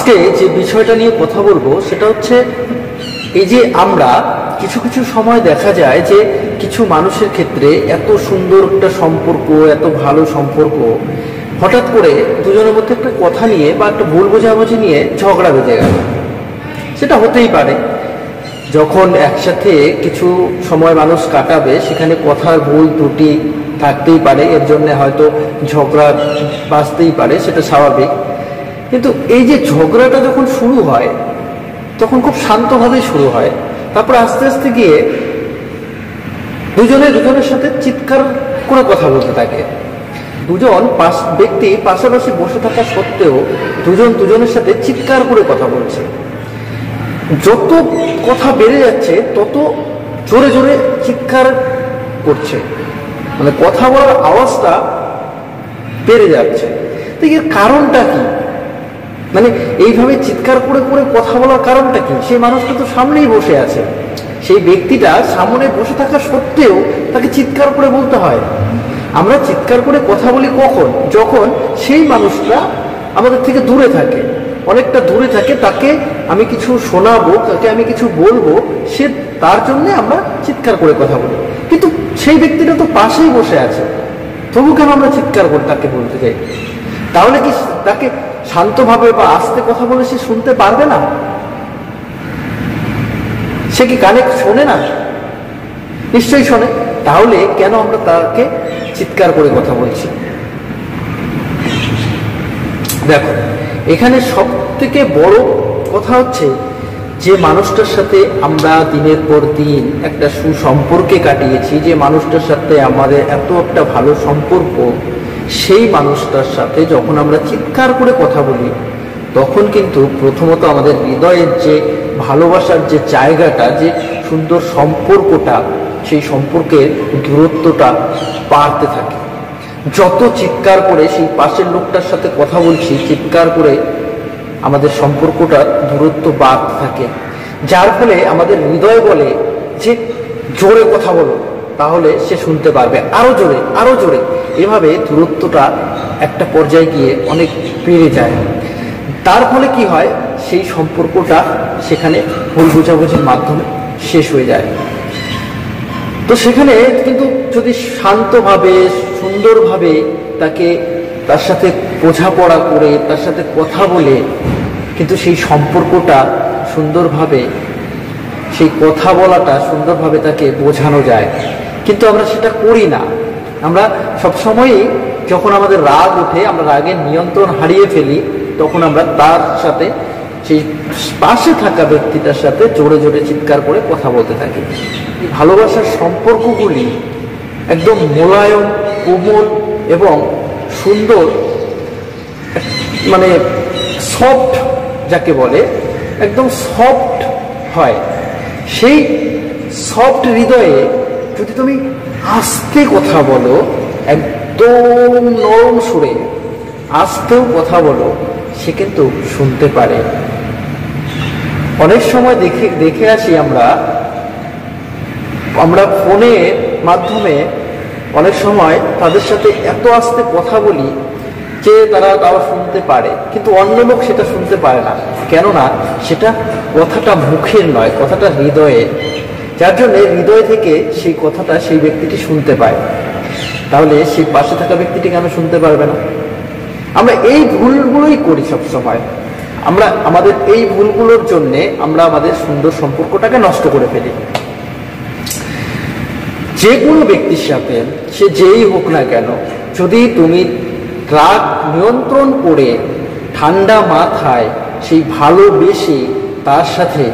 আজকে যে বিষয়টা নিয়ে কথা বলবো সেটা হচ্ছে এই যে আমরা কিছু কিছু সময় দেখা যায় যে কিছু মানুষের ক্ষেত্রে এত সুন্দর একটা সম্পর্ক, এত ভালো সম্পর্ক, হঠাৎ করে দুজনের মধ্যে একটা কথা নিয়ে বা একটা ভুল বোঝাবুঝি নিয়ে ঝগড়া বেজে গেল। সেটা হতেই পারে, যখন একসাথে কিছু সময় মানুষ কাটাবে সেখানে কথার ভুল ত্রুটি থাকতেই পারে, এর জন্য হয়তো ঝগড়া বাঁচতেই পারে, সেটা স্বাভাবিক। কিন্তু এই যে ঝগড়াটা যখন শুরু হয় তখন খুব শান্তভাবে শুরু হয়, তারপর আস্তে আস্তে গিয়ে দুজনের সাথে চিৎকার করে কথা বলতে থাকে। দুজন ব্যক্তি পাশাপাশি বসে থাকা সত্ত্বেও দুজনের সাথে চিৎকার করে কথা বলছে। যত কথা বেড়ে যাচ্ছে তত জোরে জোরে চিৎকার করছে, মানে কথা বলার আওয়াজটা বেড়ে যাচ্ছে। তো এর কারণটা কি? মানে এইভাবে চিৎকার করে করে কথা বলার কারণটা কি? সেই মানুষটা তো সামনেই বসে আছে, সেই ব্যক্তিটা সামনে বসে থাকা সত্ত্বেও তাকে চিৎকার করে বলতে হয়। আমরা চিৎকার করে কথা বলি কখন? যখন সেই মানুষটা আমাদের থেকে দূরে থাকে, অনেকটা দূরে থাকে, তাকে আমি কিছু শোনাবো, তাকে আমি কিছু বলবো, সে তার জন্য আমরা চিৎকার করে কথা বলি। কিন্তু সেই ব্যক্তিটা তো পাশেই বসে আছে, তবু কেন আমরা চিৎকার করে তাকে বলতে চাই? তাহলে কি তাকে শান্তভাবে বা আস্তে কথা বলে সে শুনতে পারবে না? সে কি কানে শোনে না? নিশ্চয়ই শোনে। তাহলে কেন আমরা তাকে চিৎকার করে কথা বলছি? দেখো, এখানে সব থেকে বড় কথা হচ্ছে যে মানুষটার সাথে আমরা দিনের পর দিন একটা সুসম্পর্কে কাটিয়েছি, যে মানুষটার সাথে আমাদের এত একটা ভালো সম্পর্ক, সেই মানুষটার সাথে যখন আমরা চিৎকার করে কথা বলি তখন কিন্তু প্রথমত আমাদের হৃদয়ের যে ভালোবাসার যে জায়গাটা, যে সুন্দর সম্পর্কটা, সেই সম্পর্কের দূরত্বটা বাড়তে থাকে। যত চিৎকার করে সেই পাশের লোকটার সাথে কথা বলছি, চিৎকার করে আমাদের সম্পর্কটা দূরত্ব বাড়তে থাকে, যার ফলে আমাদের হৃদয় বলে যে জোরে কথা বলো, তাহলে সে শুনতে পারবে, আরো জোরে আরো জোরে। এভাবে দূরত্বটা একটা পর্যায়ে গিয়ে অনেক বেড়ে যায়। তার ফলে কি হয়? সেই সম্পর্কটা সেখানে ভুল বোঝাবুঝির মাধ্যমে শেষ হয়ে যায়। তো সেখানে কিন্তু যদি শান্তভাবে সুন্দরভাবে তার সাথে বোঝাপড়া করে তার সাথে কথা বলে কিন্তু সেই সম্পর্কটা সুন্দরভাবে, সেই কথা বলাটা সুন্দরভাবে তাকে বোঝানো যায়, কিন্তু আমরা সেটা করি না। আমরা সবসময়ই যখন আমাদের রাগ ওঠে, আমরা রাগের নিয়ন্ত্রণ হারিয়ে ফেলি, তখন আমরা তার সাথে, সেই পাশে থাকা ব্যক্তিটার সাথে জোরে জোরে চিৎকার করে কথা বলতে থাকি। এই ভালোবাসার সম্পর্কগুলি একদম মোলায়েম, কোমল এবং সুন্দর, মানে সফট যাকে বলে, একদম সফট হয়। সেই সফট হৃদয়ে যদি তুমি আস্তে কথা বলো, একদম নরম সুরে আস্তেও কথা বলো, সে কিন্তু শুনতে পারে। অনেক সময় দেখে আসি আমরা ফোনের মাধ্যমে অনেক সময় তাদের সাথে এত আস্তে কথা বলি যে তারা শুনতে পারে, কিন্তু অন্য লোক সেটা শুনতে পারে না। কেননা সেটা কথাটা মুখের নয়, কথাটা হৃদয়ে, যার জন্য হৃদয় থেকে সেই কথাটা সেই ব্যক্তিটি শুনতে পায়। তাহলে সেই পাশে থাকা ব্যক্তিটি কেন শুনতে পারবে না? আমরা এই ভুলগুলোই করি সব সময়। আমরা আমাদের এই ভুলগুলোর জন্যে আমরা আমাদের সুন্দর সম্পর্কটাকে নষ্ট করে ফেলি। যে কোনো ব্যক্তির সাথে, সে যেই হোক না কেন, যদি তুমি রাগ নিয়ন্ত্রণ করে ঠান্ডা মাথায় সেই ভালোবেসে তার সাথে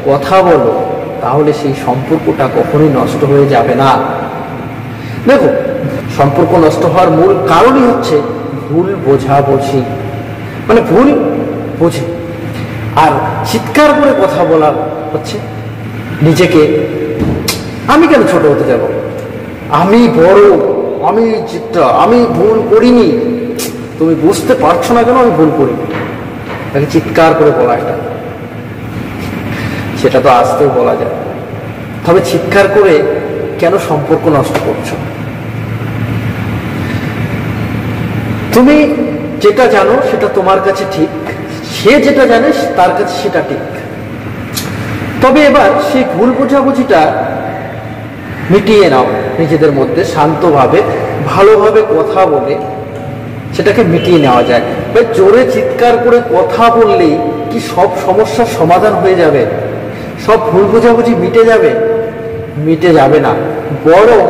কথা বলো, তাহলে সেই সম্পর্কটা কখনোই নষ্ট হয়ে যাবে না। দেখো, সম্পর্ক নষ্ট হওয়ার মূল কারণই হচ্ছে ভুল বোঝাবুঝি, মানে ভুল বোঝে। আর চিৎকার করে কথা বলা হচ্ছে নিজেকে, আমি কেন ছোট হতে যাব, আমি বড়, আমি ভুল করিনি, তুমি বুঝতে পারছো না কেন আমি ভুল করিনি, তাকে চিৎকার করে বলা। সেটা তো আস্তেও বলা যায়, তবে চিৎকার করে কেন সম্পর্ক নষ্ট করছো? তুমি যেটা জানো সেটা তোমার কাছে ঠিক, সে যেটা জানে তার কাছে সেটা ঠিক। তবে এবার সেই ভুল বোঝাবুঝিটা মিটিয়ে নাও নিজেদের মধ্যে, শান্তভাবে ভালোভাবে কথা বলে সেটাকে মিটিয়ে নেওয়া যায়। জোরে চিৎকার করে কথা বললেই কি সব সমস্যার সমাধান হয়ে যাবে? সব ভুল বোঝাবুঝি মিটে যাবে? মিটে যাবে না। বরং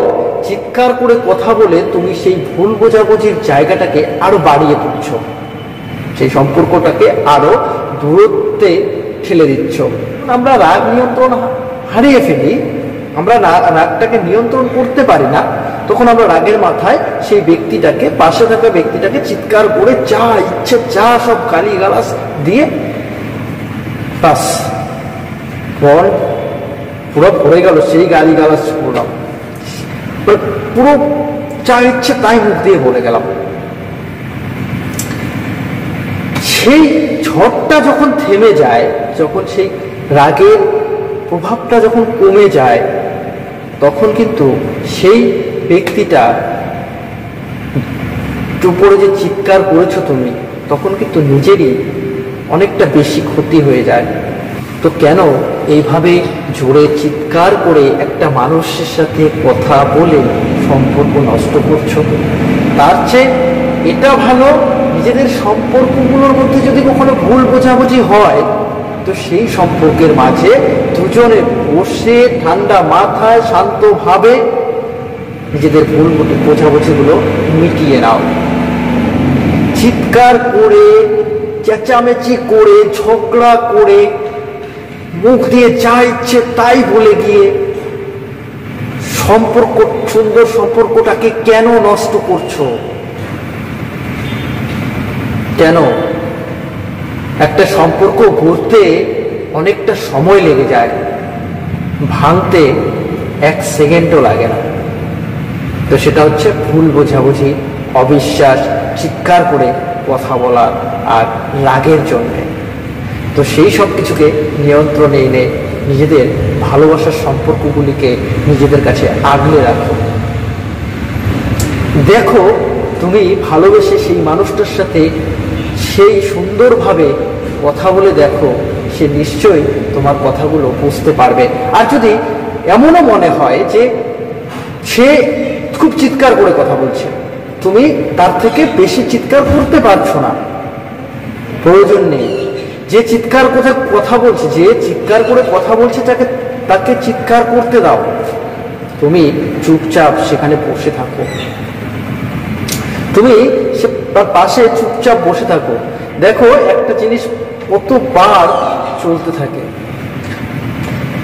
চিৎকার করে কথা বলে তুমি সেই ভুল বোঝাবুঝির জায়গাটাকে আরো বাড়িয়ে তুলছ, সেই সম্পর্কটাকে আরো দূরত্বে ঠেলে দিচ্ছ। আমরা রাগ নিয়ন্ত্রণ হারিয়ে ফেলি, আমরা রাগটাকে নিয়ন্ত্রণ করতে পারি না, তখন আমরা রাগের মাথায় সেই ব্যক্তিটাকে, পাশে থাকা ব্যক্তিটাকে চিৎকার করে যা ইচ্ছে যা সব গালিগালাজ দিয়ে বাস পুরো ভরে গেল সেই গালিগালাজ পুরো যা ইচ্ছে তাই মুখ দিয়ে বলে গেলাম। সেই ঝড়টা যখন থেমে যায়, যখন সেই রাগের প্রভাবটা যখন কমে যায়, তখন কিন্তু সেই ব্যক্তিটা উপরে যে চিৎকার করেছো তুমি, তখন কিন্তু নিজেরই অনেকটা বেশি ক্ষতি হয়ে যায়। তো কেন এইভাবে জোরে চিৎকার করে একটা মানুষের সাথে কথা বলে সম্পর্ক নষ্ট করছো? তার চেয়ে এটা ভালো, নিজেদের সম্পর্কগুলোর মধ্যে যদি কখনো ভুল বোঝাবুঝি হয়, তো সেই সম্পর্কের মাঝে দুজনে বসে ঠান্ডা মাথায় শান্তভাবে নিজেদের ভুল বোঝাবুঝিগুলো মিটিয়ে নাও। চিৎকার করে, চেঁচামেচি করে, ঝগড়া করে, মুখ দিয়ে যা ইচ্ছে তাই বলে গিয়ে সুন্দর সম্পর্কটাকে কেন নষ্ট করছো? কেন? একটা সম্পর্ক গড়তে অনেকটা সময় লেগে যায়, ভাঙতে 1 সেকেন্ডও লাগে না। তো সেটা হচ্ছে ভুল বোঝাবুঝি, অবিশ্বাস, চিৎকার করে কথা বলা আর রাগের জন্যে। তো সেই সব কিছুকে নিয়ন্ত্রণে এনে নিজেদের ভালোবাসার সম্পর্কগুলিকে নিজেদের কাছে আগলে রাখো। দেখো তুমি ভালোবেসে সেই মানুষটার সাথে সেই সুন্দরভাবে কথা বলে দেখো, সে নিশ্চয়ই তোমার কথাগুলো বুঝতে পারবে। আর যদি এমনও মনে হয় যে সে খুব চিৎকার করে কথা বলছে, তুমি তার থেকে বেশি চিৎকার করতে পারছো না, প্রয়োজন নেই। যে চিৎকার করে কথা বলছে, যে চিৎকার করে কথা বলছে, তাকে চিৎকার করতে দাও। তুমি চুপচাপ সেখানে বসে থাকো, তুমি তার পাশে চুপচাপ বসে থাকো। দেখো একটা জিনিস কতবার চলতে থাকে,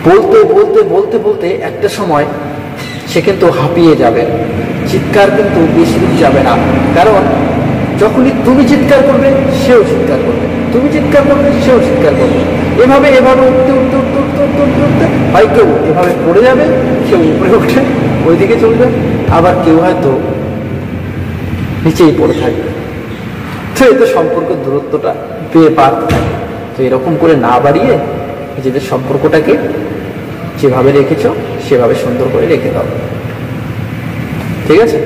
বলতে বলতে বলতে বলতে একটা সময় সে কিন্তু হাঁপিয়ে যাবে। চিৎকার কিন্তু বেশি দূর যাবে না, কারণ যখনই তুমি চিৎকার করবে সেও চিৎকার করবে, তুমি চিৎকার করবে সেও চিৎকার করবে। এভাবে এভাবে উঠতে উঠতে উঠতে উঠতে উঠতে উঠতে উঠতে হয় কেউ এভাবে পড়ে যাবে, কেউ উপরে উঠে ওইদিকে চলে যাবে, আবার কেউ হয়তো নিচেই পড়ে থাকবে। তো এতে সম্পর্কের দূরত্বটা বাড়তে থাকে। তো এরকম করে না বাড়িয়ে নিজেদের সম্পর্কটাকে যেভাবে রেখেছো সেভাবে সুন্দর করে রেখে দাও। ঠিক আছে?